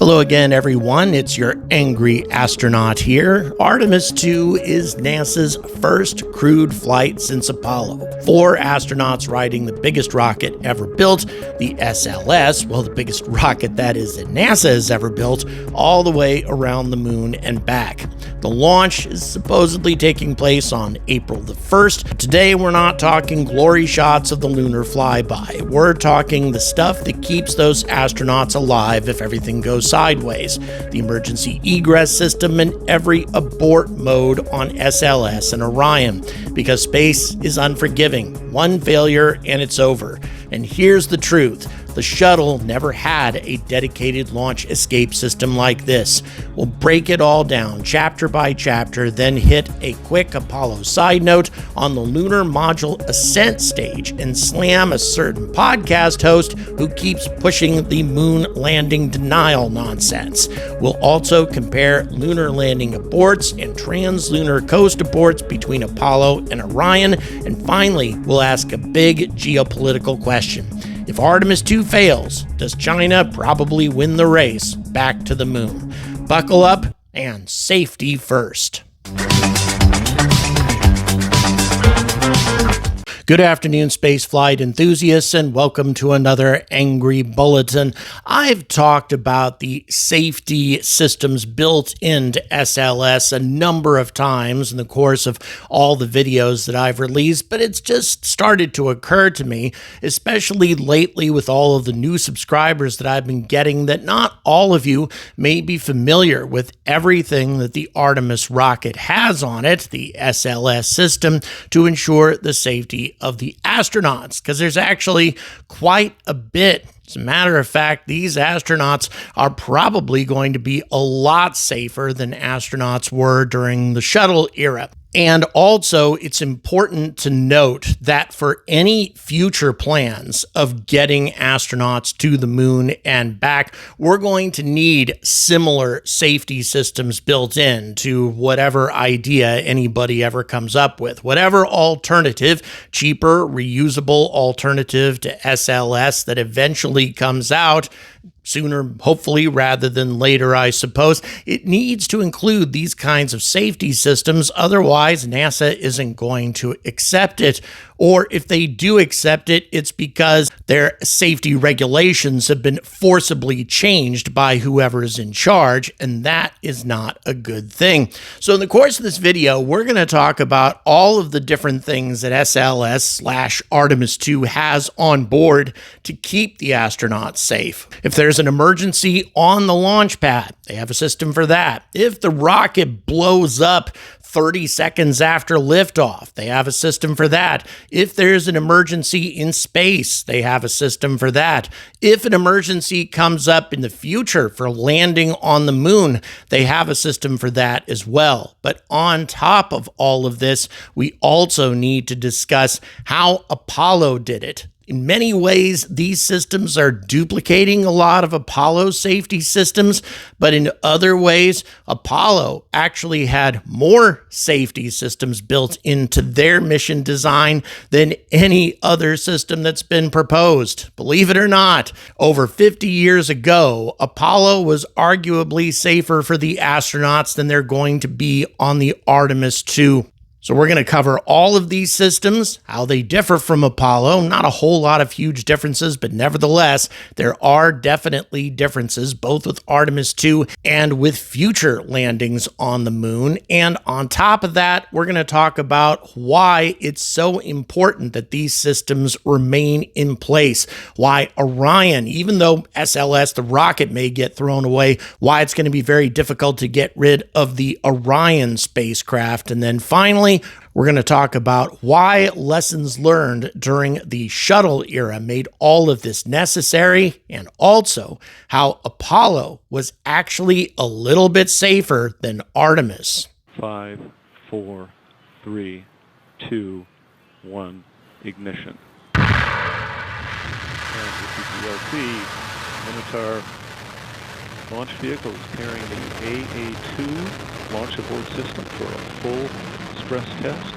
Hello again, everyone. It's your angry astronaut here. Artemis 2 is NASA's first crewed flight since Apollo. 4 astronauts riding the biggest rocket ever built, the SLS, well, the biggest rocket that NASA has ever built, all the way around the moon and back. The launch is supposedly taking place on April the 1st. Today, we're not talking glory shots of the lunar flyby. We're talking the stuff that keeps those astronauts alive if everything goes sideways. The emergency egress system and every abort mode on SLS and Orion. Because space is unforgiving. One failure and it's over. And here's the truth. The shuttle never had a dedicated launch escape system like this. We'll break it all down chapter by chapter, then hit a quick Apollo side note on the lunar module ascent stage and slam a certain podcast host who keeps pushing the moon landing denial nonsense. We'll also compare lunar landing aborts and translunar coast aborts between Apollo and Orion. And finally, we'll ask a big geopolitical question. If Artemis 2 fails, does China probably win the race back to the moon? Buckle up and safety first. Good afternoon, spaceflight enthusiasts, and welcome to another Angry Bulletin. I've talked about the safety systems built into SLS a number of times in the course of all the videos that I've released, but it's just started to occur to me, especially lately with all of the new subscribers that I've been getting, that not all of you may be familiar with everything that the Artemis rocket has on it, the SLS system, to ensure the safety of the astronauts, because there's actually quite a bit. As a matter of fact, these astronauts are probably going to be a lot safer than astronauts were during the shuttle era. And also, it's important to note that for any future plans of getting astronauts to the moon and back, we're going to need similar safety systems built in to whatever idea anybody ever comes up with. Whatever alternative, cheaper, reusable alternative to SLS that eventually comes out, sooner, hopefully, rather than later, I suppose, it needs to include these kinds of safety systems. Otherwise, NASA isn't going to accept it. Or if they do accept it, it's because their safety regulations have been forcibly changed by whoever is in charge, and that is not a good thing. So in the course of this video, we're going to talk about all of the different things that SLS/Artemis 2 has on board to keep the astronauts safe. If there's an emergency on the launch pad, they have a system for that. If the rocket blows up 30 seconds after liftoff, they have a system for that. If there's an emergency in space, they have a system for that. If an emergency comes up in the future for landing on the moon, they have a system for that as well. But on top of all of this, we also need to discuss how Apollo did it. In many ways, these systems are duplicating a lot of Apollo safety systems, but in other ways, Apollo actually had more safety systems built into their mission design than any other system that's been proposed. Believe it or not, over 50 years ago, Apollo was arguably safer for the astronauts than they're going to be on the Artemis 2. So we're going to cover all of these systems, how they differ from Apollo. Not a whole lot of huge differences, but nevertheless, there are definitely differences, both with Artemis 2 and with future landings on the moon. And on top of that, we're going to talk about why it's so important that these systems remain in place. Why Orion, even though SLS, the rocket, may get thrown away, why it's going to be very difficult to get rid of the Orion spacecraft. And then finally, we're going to talk about why lessons learned during the shuttle era made all of this necessary, and also how Apollo was actually a little bit safer than Artemis. 5, 4, 3, 2, 1, ignition. And this is the LT Minotaur launch vehicle is carrying the AA-2 launch abort system for a full stress test.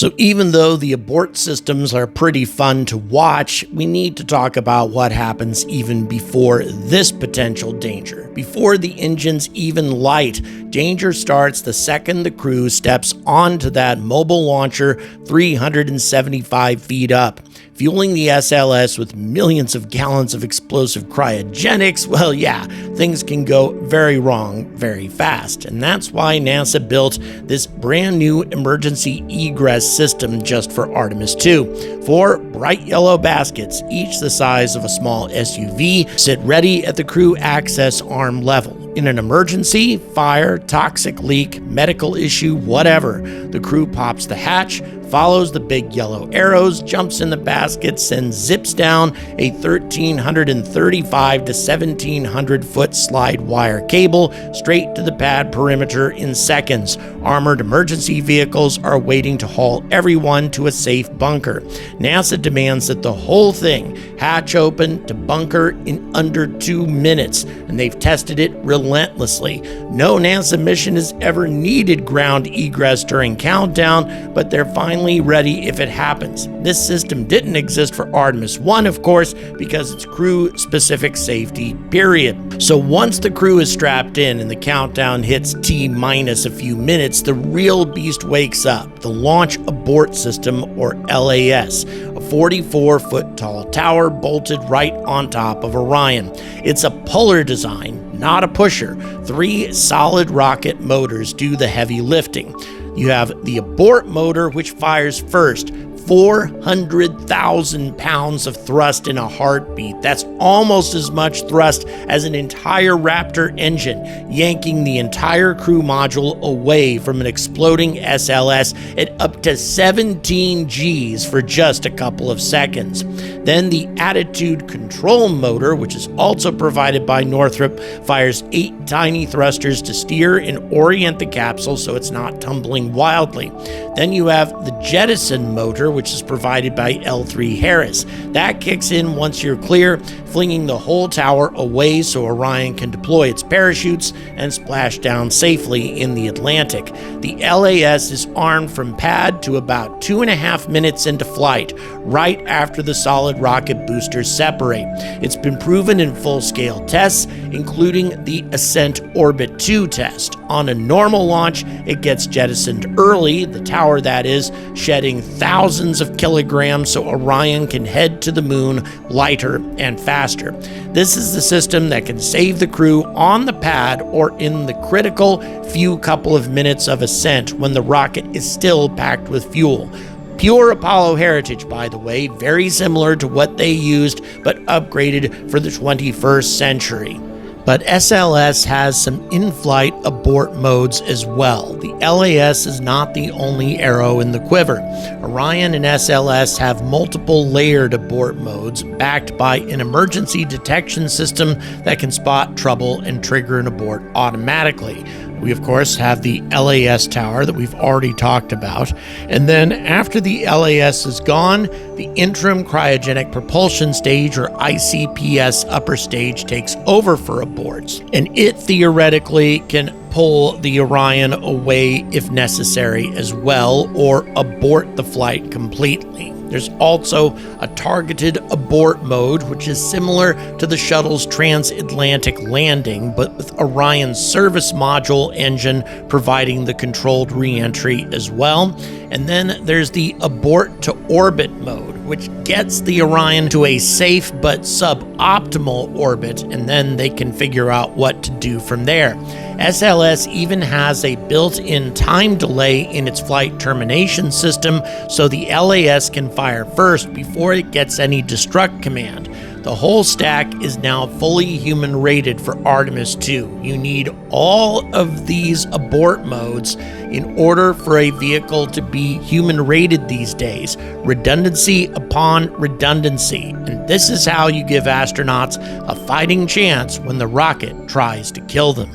So even though the abort systems are pretty fun to watch, we need to talk about what happens even before this potential danger. Before the engines even light, danger starts the second the crew steps onto that mobile launcher 375 feet up. Fueling the SLS with millions of gallons of explosive cryogenics, well, yeah, things can go very wrong very fast. And that's why NASA built this brand new emergency egress system just for Artemis 2. 4 bright yellow baskets, each the size of a small SUV, sit ready at the crew access arm level. In an emergency, fire, toxic leak, medical issue, whatever, the crew pops the hatch, follows the big yellow arrows, jumps in the baskets, and zips down a 1,335 to 1,700 foot slide wire cable straight to the pad perimeter in seconds. Armored emergency vehicles are waiting to haul everyone to a safe bunker. NASA demands that the whole thing hatch open to bunker in under 2 minutes, and they've tested it relentlessly. No NASA mission has ever needed ground egress during countdown, but they're finally ready if it happens. This system didn't exist for Artemis 1, of course, because it's crew-specific safety, period. So once the crew is strapped in and the countdown hits T-minus a few minutes, the real beast wakes up, the Launch Abort System, or LAS, a 44-foot tall tower bolted right on top of Orion. It's a puller design, not a pusher. 3 solid rocket motors do the heavy lifting. You have the abort motor, which fires first. 400,000 pounds of thrust in a heartbeat. That's almost as much thrust as an entire Raptor engine, yanking the entire crew module away from an exploding SLS at up to 17 Gs for just a couple of seconds. Then the attitude control motor, which is also provided by Northrop, fires 8 tiny thrusters to steer and orient the capsule so it's not tumbling wildly. Then you have the jettison motor, which is provided by L3 Harris. That kicks in once you're clear, flinging the whole tower away so Orion can deploy its parachutes and splash down safely in the Atlantic. The LAS is armed from pad to about 2.5 minutes into flight, right after the solid rocket boosters separate. It's been proven in full-scale tests, including the Ascent Orbit 2 test. On a normal launch, it gets jettisoned early, the tower that is, shedding thousands of kilograms so Orion can head to the moon lighter and faster. This is the system that can save the crew on the pad or in the critical few couple of minutes of ascent when the rocket is still packed with fuel. Pure Apollo heritage, by the way, very similar to what they used but upgraded for the 21st century. But SLS has some in-flight abort modes as well. The LAS is not the only arrow in the quiver. Orion and SLS have multiple layered abort modes backed by an emergency detection system that can spot trouble and trigger an abort automatically. We, of course, have the LAS tower that we've already talked about. And then after the LAS is gone, the interim cryogenic propulsion stage, or ICPS upper stage, takes over for aborts. And it theoretically can pull the Orion away if necessary as well, or abort the flight completely. There's also a targeted abort mode, which is similar to the shuttle's transatlantic landing, but with Orion's service module engine providing the controlled re-entry as well. And then there's the abort to orbit mode, which gets the Orion to a safe but suboptimal orbit, and then they can figure out what to do from there. SLS even has a built-in time delay in its flight termination system, so the LAS can fire first before it gets any destruct command. The whole stack is now fully human rated for Artemis 2. You need all of these abort modes in order for a vehicle to be human rated these days. Redundancy upon redundancy. And this is how you give astronauts a fighting chance when the rocket tries to kill them.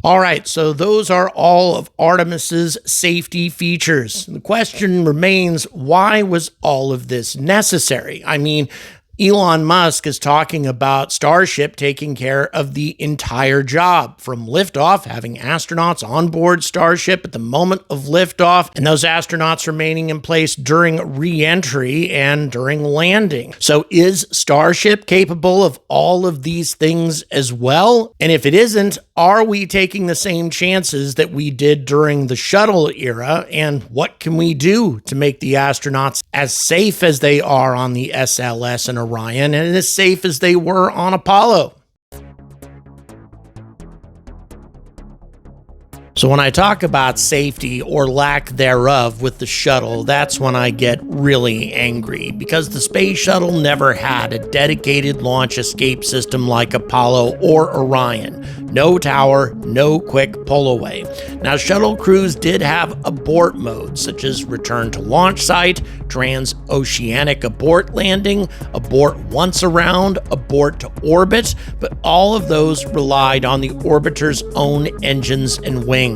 All right, so those are all of Artemis's safety features. The question remains, why was all of this necessary? I mean, Elon Musk is talking about Starship taking care of the entire job, from liftoff, having astronauts on board Starship at the moment of liftoff, and those astronauts remaining in place during re-entry and during landing. So is Starship capable of all of these things as well? And if it isn't, are we taking the same chances that we did during the Shuttle era? And what can we do to make the astronauts as safe as they are on the SLS and Orion, and as safe as they were on Apollo? So when I talk about safety or lack thereof with the shuttle, that's when I get really angry, because the space shuttle never had a dedicated launch escape system like Apollo or Orion. No tower, no quick pull away. Now, shuttle crews did have abort modes, such as return to launch site, transoceanic abort landing, abort once around, abort to orbit, but all of those relied on the orbiter's own engines and wings.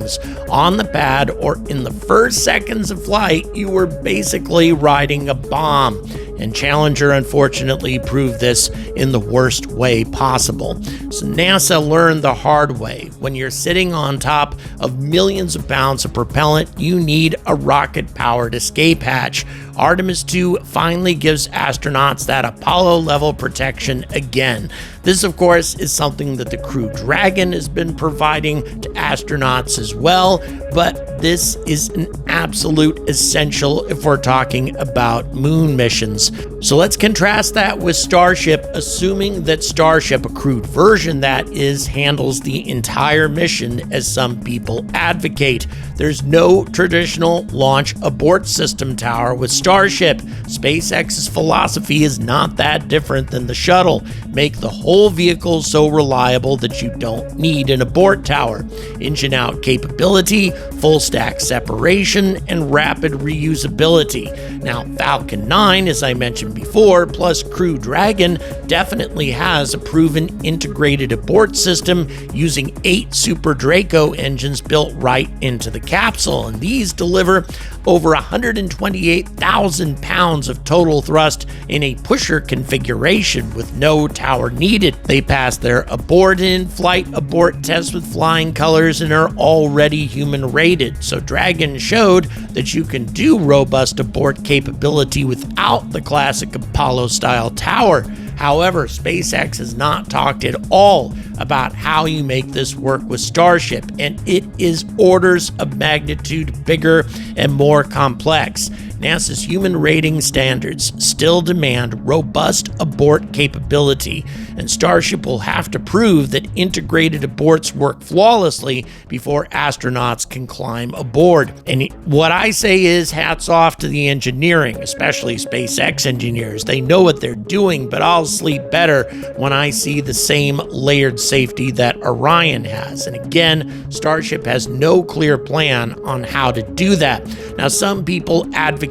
On the pad or in the first seconds of flight, you were basically riding a bomb. And Challenger unfortunately proved this in the worst way possible. So NASA learned the hard way. When you're sitting on top of millions of pounds of propellant, you need a rocket-powered escape hatch. Artemis 2 finally gives astronauts that Apollo-level protection again. This, of course, is something that the Crew Dragon has been providing to astronauts as well, but this is an absolute essential if we're talking about moon missions. So let's contrast that with Starship, assuming that Starship, a crewed version that is, handles the entire mission as some people advocate. There's no traditional launch abort system tower with Starship. SpaceX's philosophy is not that different than the shuttle. Make the whole vehicle so reliable that you don't need an abort tower. Engine out capability, full stack separation, and rapid reusability. Now, Falcon 9, as I mentioned before, plus Crew Dragon definitely has a proven integrated abort system using 8 Super Draco engines built right into the capsule, and these deliver over 128,000 pounds of total thrust in a pusher configuration with no tower needed. They pass their abort in-flight abort test with flying colors and are already human rated. So Dragon showed that you can do robust abort capability without the classic Apollo-style tower. However, SpaceX has not talked at all about how you make this work with Starship, and it is orders of magnitude bigger and more complex. NASA's human rating standards still demand robust abort capability, and Starship will have to prove that integrated aborts work flawlessly before astronauts can climb aboard. And what I say is hats off to the engineering, especially SpaceX engineers. They know what they're doing, but I'll sleep better when I see the same layered safety that Orion has. And again, Starship has no clear plan on how to do that. Now, some people advocate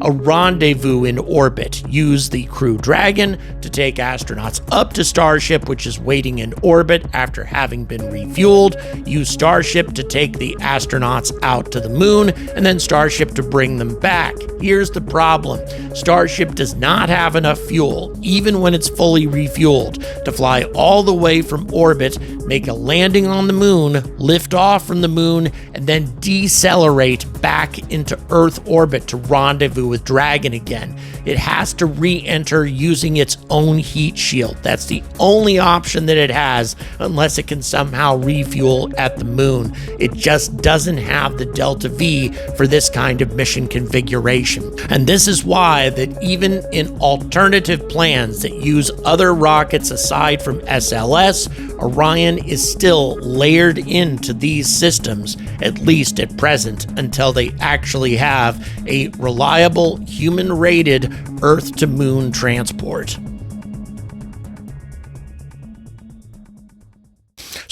a rendezvous in orbit. Use the Crew Dragon to take astronauts up to Starship, which is waiting in orbit after having been refueled. Use Starship to take the astronauts out to the moon, and then Starship to bring them back. Here's the problem. Starship does not have enough fuel, even when it's fully refueled, to fly all the way from orbit, make a landing on the moon, lift off from the moon, and then decelerate back into Earth orbit to rendezvous with Dragon again. It has to re-enter using its own heat shield. That's the only option that it has, unless it can somehow refuel at the moon. It just doesn't have the Delta V for this kind of mission configuration. And this is why that even in alternative plans that use other rockets aside from SLS, Orion is still layered into these systems, at least at present, until they actually have a reliable, human-rated Earth-to-moon transport.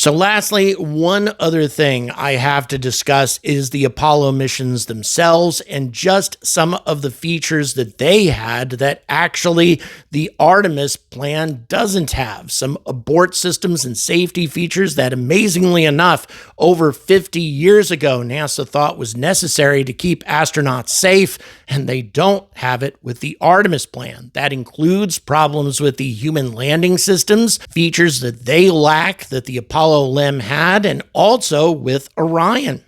So lastly, one other thing I have to discuss is the Apollo missions themselves and just some of the features that they had that actually the Artemis plan doesn't have. Some abort systems and safety features that, amazingly enough, over 50 years ago, NASA thought was necessary to keep astronauts safe, and they don't have it with the Artemis plan. That includes problems with the human landing systems, features that they lack that the Apollo LEM had, and also with Orion.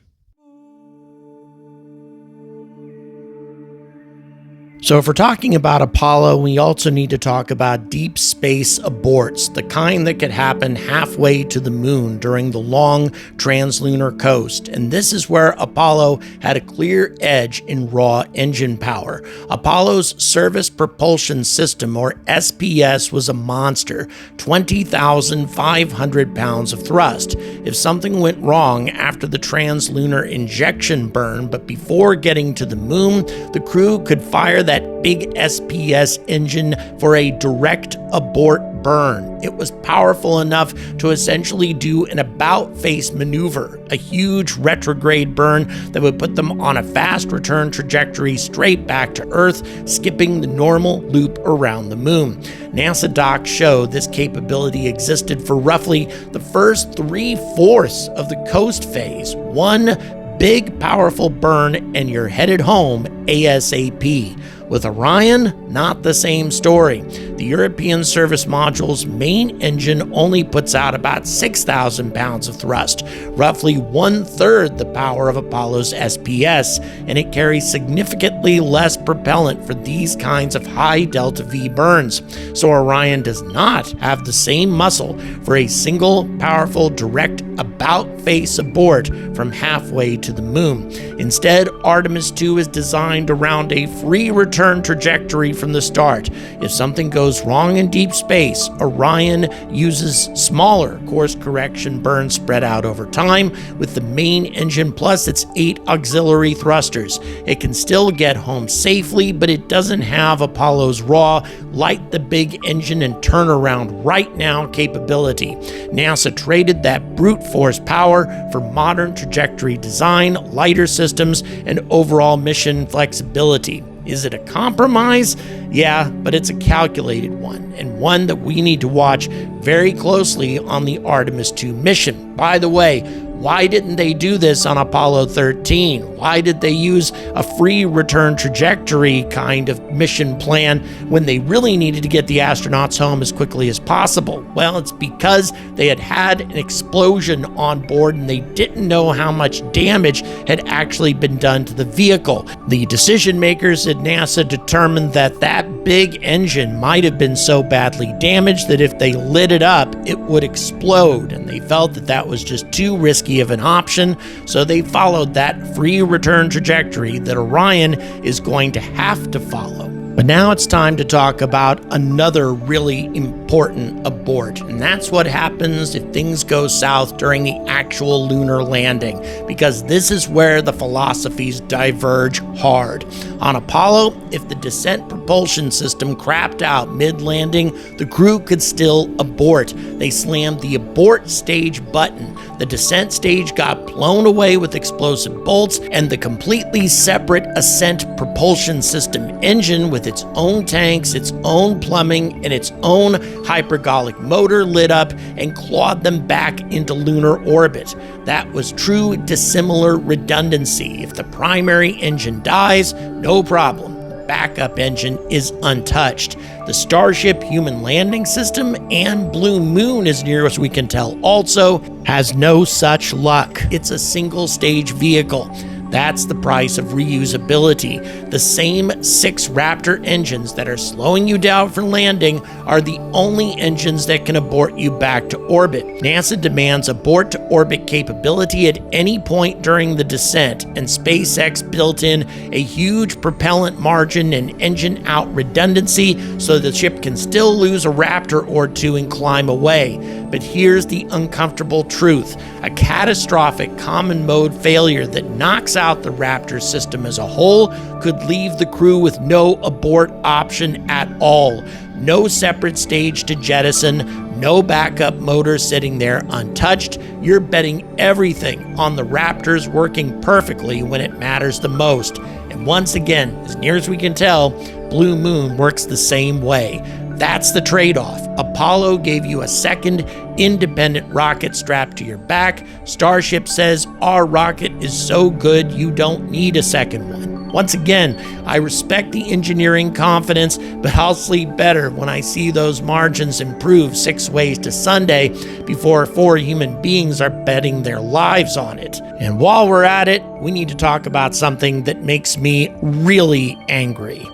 So if we're talking about Apollo, we also need to talk about deep space aborts, the kind that could happen halfway to the moon during the long translunar coast. And this is where Apollo had a clear edge in raw engine power. Apollo's Service Propulsion System, or SPS, was a monster, 20,500 pounds of thrust. If something went wrong after the translunar injection burn, but before getting to the moon, the crew could fire that big SPS engine for a direct abort burn. It was powerful enough to essentially do an about-face maneuver, a huge retrograde burn that would put them on a fast return trajectory straight back to Earth, skipping the normal loop around the moon. NASA docs show this capability existed for roughly the first 3/4 of the coast phase. One big, powerful burn and you're headed home ASAP. With Orion, not the same story. The European service module's main engine only puts out about 6,000 pounds of thrust, roughly 1/3 the power of Apollo's SPS, and it carries significantly less propellant for these kinds of high delta V burns. So Orion does not have the same muscle for a single, powerful, direct about-face abort from halfway to the moon. Instead, Artemis 2 is designed around a free return trajectory from the start. If something goes wrong in deep space, Orion uses smaller course correction burns spread out over time with the main engine plus its 8 auxiliary thrusters. It can still get home safely, but it doesn't have Apollo's raw, light the big engine and turn around right now capability. NASA traded that brute force power for modern trajectory design, lighter systems, and overall mission flexibility. Is it a compromise? Yeah, but it's a calculated one, and one that we need to watch very closely on the Artemis 2 mission. By the way, why didn't they do this on Apollo 13? Why did they use a free return trajectory kind of mission plan when they really needed to get the astronauts home as quickly as possible? Well, it's because they had had an explosion on board and they didn't know how much damage had actually been done to the vehicle. The decision makers at NASA determined that that big engine might have been so badly damaged that if they lit it up, it would explode, and they felt that that was just too risky of an option, so they followed that free return trajectory that Orion is going to have to follow. But now it's time to talk about another really important abort, and that's what happens if things go south during the actual lunar landing, because this is where the philosophies diverge hard. On Apollo, if the descent propulsion system crapped out mid-landing, the crew could still abort. They slammed the abort stage button. The descent stage got blown away with explosive bolts, and the completely separate ascent propulsion system engine with its own tanks, its own plumbing, and its own hypergolic motor lit up and clawed them back into lunar orbit. That was true dissimilar redundancy. If the primary engine dies, no problem. The backup engine is untouched. The Starship human landing system and Blue Moon, as near as we can tell, also has no such luck. It's a single-stage vehicle. That's the price of reusability. The same 6 Raptor engines that are slowing you down for landing are the only engines that can abort you back to orbit. NASA demands abort-to-orbit capability at any point during the descent, and SpaceX built in a huge propellant margin and engine-out redundancy so the ship can still lose a Raptor or two and climb away. But here's the uncomfortable truth. A catastrophic common mode failure that knocks out the Raptor system as a whole could leave the crew with no abort option at all. No separate stage to jettison, No backup motor sitting there untouched. You're betting everything on the Raptors working perfectly when it matters the most. And once again, as near as we can tell, Blue Moon works the same way. That's the trade-off. Apollo gave you a second independent rocket strapped to your back. Starship says our rocket is so good you don't need a second one. Once again, I respect the engineering confidence, but I'll sleep better when I see those margins improve 6 ways to Sunday before 4 human beings are betting their lives on it. And while we're at it, we need to talk about something that makes me really angry.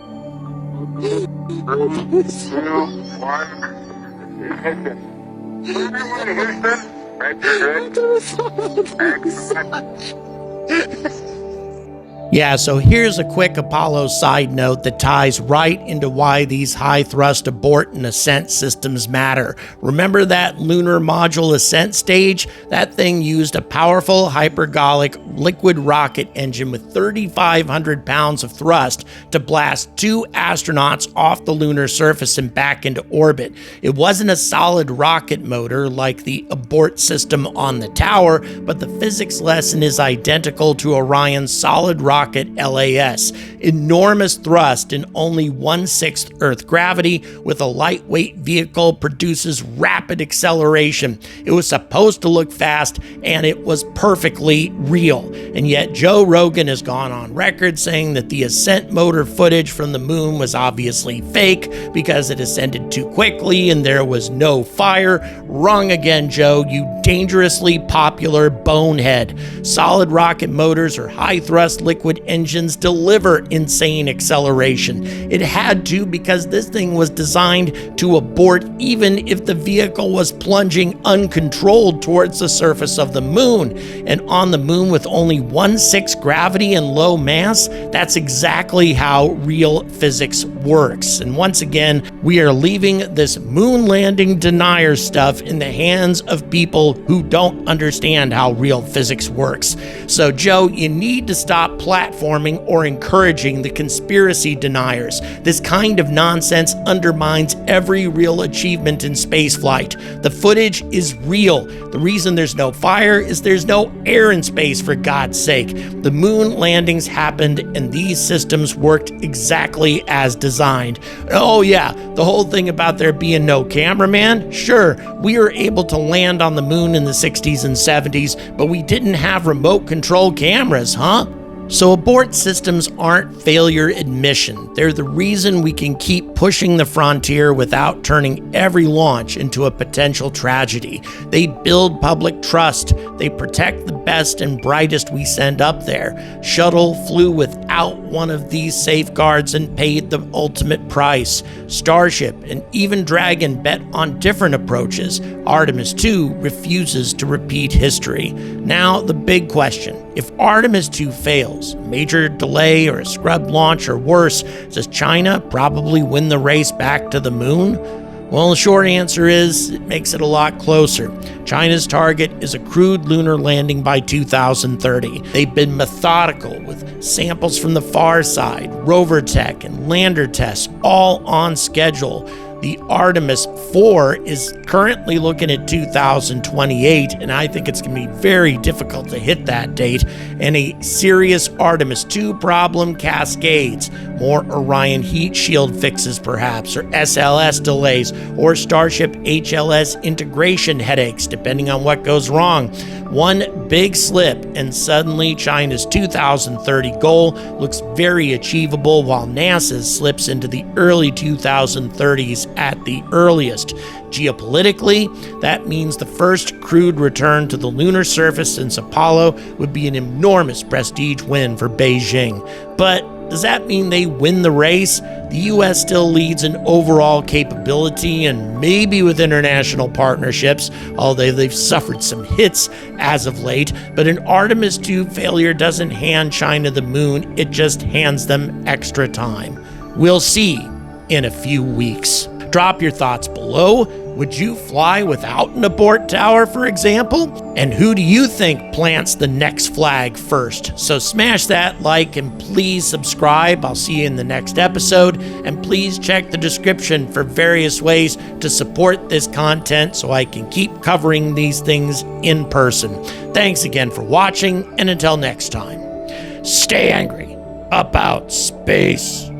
3, 2, 1. Houston. Right there, good. Yeah, so here's a quick Apollo side note that ties right into why these high-thrust abort and ascent systems matter. Remember that lunar module ascent stage? That thing used a powerful hypergolic liquid rocket engine with 3,500 pounds of thrust to blast 2 astronauts off the lunar surface and back into orbit. It wasn't a solid rocket motor like the abort system on the tower, but the physics lesson is identical to Orion's solid rocket LAS. Enormous thrust and only 1/6 Earth gravity with a lightweight vehicle produces rapid acceleration. It was supposed to look fast, and it was perfectly real. And yet Joe Rogan has gone on record saying that the ascent motor footage from the moon was obviously fake because it ascended too quickly and there was no fire. Wrong again, Joe, you dangerously popular bonehead. Solid rocket motors or high-thrust liquid engines deliver insane acceleration. It had to because this thing was designed to abort even if the vehicle was plunging uncontrolled towards the surface of the moon. And on the moon with only 1/6 gravity and low mass, that's exactly how real physics works. And once again, we are leaving this moon landing denier stuff in the hands of people who don't understand how real physics works. So Joe, you need to stop platforming or encouraging the conspiracy deniers. This kind of nonsense undermines every real achievement in spaceflight. The footage is real. The reason there's no fire is there's no air in space, for God's sake. The moon landings happened and these systems worked exactly as designed. Oh yeah, the whole thing about there being no cameraman? Sure, we were able to land on the moon in the 60s and 70s, but we didn't have remote control cameras, huh? So abort systems aren't failure admission. They're the reason we can keep pushing the frontier without turning every launch into a potential tragedy. They build public trust. They protect the best and brightest we send up there. Shuttle flew without one of these safeguards and paid the ultimate price. Starship and even Dragon bet on different approaches. Artemis 2 refuses to repeat history. Now the big question. If Artemis 2 fails, a major delay or a scrubbed launch or worse, does China probably win the race back to the moon? Well, the short answer is it makes it a lot closer. China's target is a crewed lunar landing by 2030. They've been methodical with samples from the far side, rover tech, and lander tests all on schedule. The Artemis 4 is currently looking at 2028, and I think it's going to be very difficult to hit that date. And a serious Artemis 2 problem cascades. More Orion heat shield fixes, perhaps, or SLS delays, or Starship HLS integration headaches, depending on what goes wrong. One big slip, and suddenly China's 2030 goal looks very achievable, while NASA's slips into the early 2030s at the earliest. Geopolitically, that means the first crewed return to the lunar surface since Apollo would be an enormous prestige win for Beijing. But does that mean they win the race? The U.S. still leads in overall capability and maybe with international partnerships, although they've suffered some hits as of late. But an Artemis 2 failure doesn't hand China the moon, it just hands them extra time. We'll see in a few weeks. Drop your thoughts below. Would you fly without an abort tower, for example? And who do you think plants the next flag first? So smash that like and please subscribe. I'll see you in the next episode. And please check the description for various ways to support this content so I can keep covering these things in person. Thanks again for watching, and until next time, stay angry about space.